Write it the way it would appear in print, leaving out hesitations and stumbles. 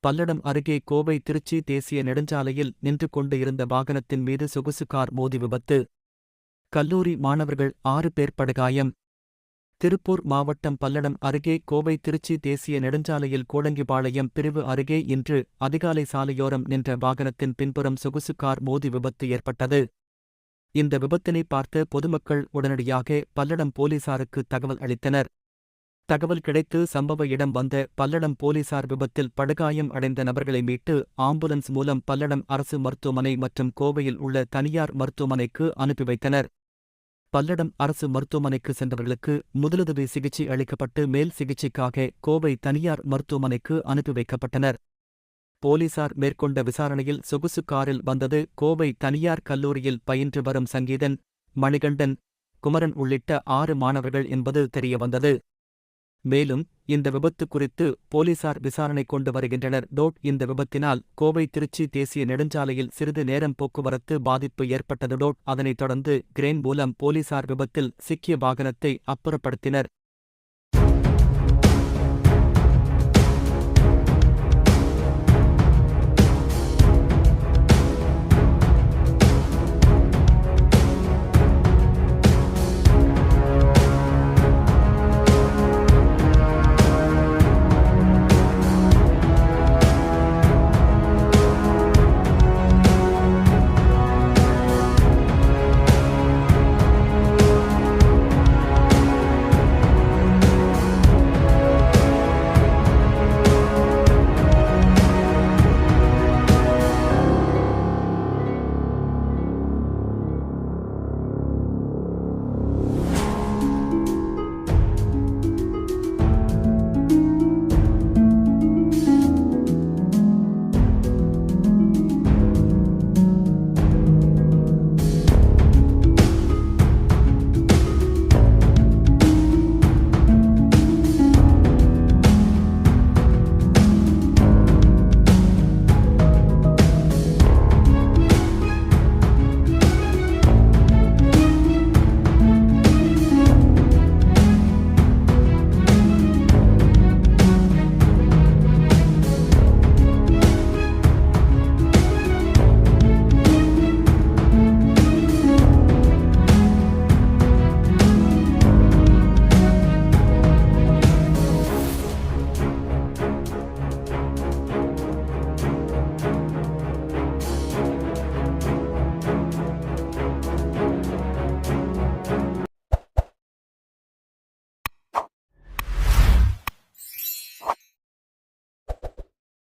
பல்லடம் அருகே கோவை திருச்சி தேசிய நெடுஞ்சாலையில் நின்று கொண்டு இருந்த வாகனத்தின் மீது சொகுசு கார் மோதி விபத்து. கல்லூரி மாணவர்கள் 6 பேர் படுகாயம். திருப்பூர் மாவட்டம் பல்லடம் அருகே கோவை திருச்சி தேசிய நெடுஞ்சாலையில் கோடங்கிபாளையம் பிரிவு அருகே இன்று அதிகாலை சாலையோரம் நின்ற வாகனத்தின் பின்புறம் சொகுசு கார் மோதி விபத்து ஏற்பட்டது. இந்த விபத்தினை பார்த்த பொதுமக்கள் உடனடியாக பல்லடம் போலீசாருக்கு தகவல் அளித்தனர். தகவல் கிடைத்து சம்பவ இடம் வந்த பல்லடம் போலீசார் விபத்தில் படுகாயம் அடைந்த நபர்களை மீட்டு ஆம்புலன்ஸ் மூலம் பல்லடம் அரசு மருத்துவமனை மற்றும் கோவையில் உள்ள தனியார் மருத்துவமனைக்கு அனுப்பி வைத்தனர். பல்லடம் அரசு மருத்துவமனைக்கு சென்றவர்களுக்கு முதலுதவி சிகிச்சை அளிக்கப்பட்டு மேல் சிகிச்சைக்காக கோவை தனியார் மருத்துவமனைக்கு அனுப்பி வைக்கப்பட்டனர். போலீசார் மேற்கொண்ட விசாரணையில் சொகுசு காரில் வந்தது கோவை தனியார் கல்லூரியில் பயின்று வரும் சங்கீதன், மணிகண்டன், குமரன் உள்ளிட்ட 6 மாணவர்கள் என்பது தெரியவந்தது. மேலும் இந்த விபத்து குறித்து போலீசார் விசாரணை கொண்டு வருகின்றனர். இந்த விபத்தினால் கோவை திருச்சி தேசிய நெடுஞ்சாலையில் சிறிது நேரம் போக்குவரத்து பாதிப்பு ஏற்பட்டது. அதனைத் தொடர்ந்து கிரேன் மூலம் போலீசார் விபத்தில் சிக்கிய வாகனத்தை அப்புறப்படுத்தினர்.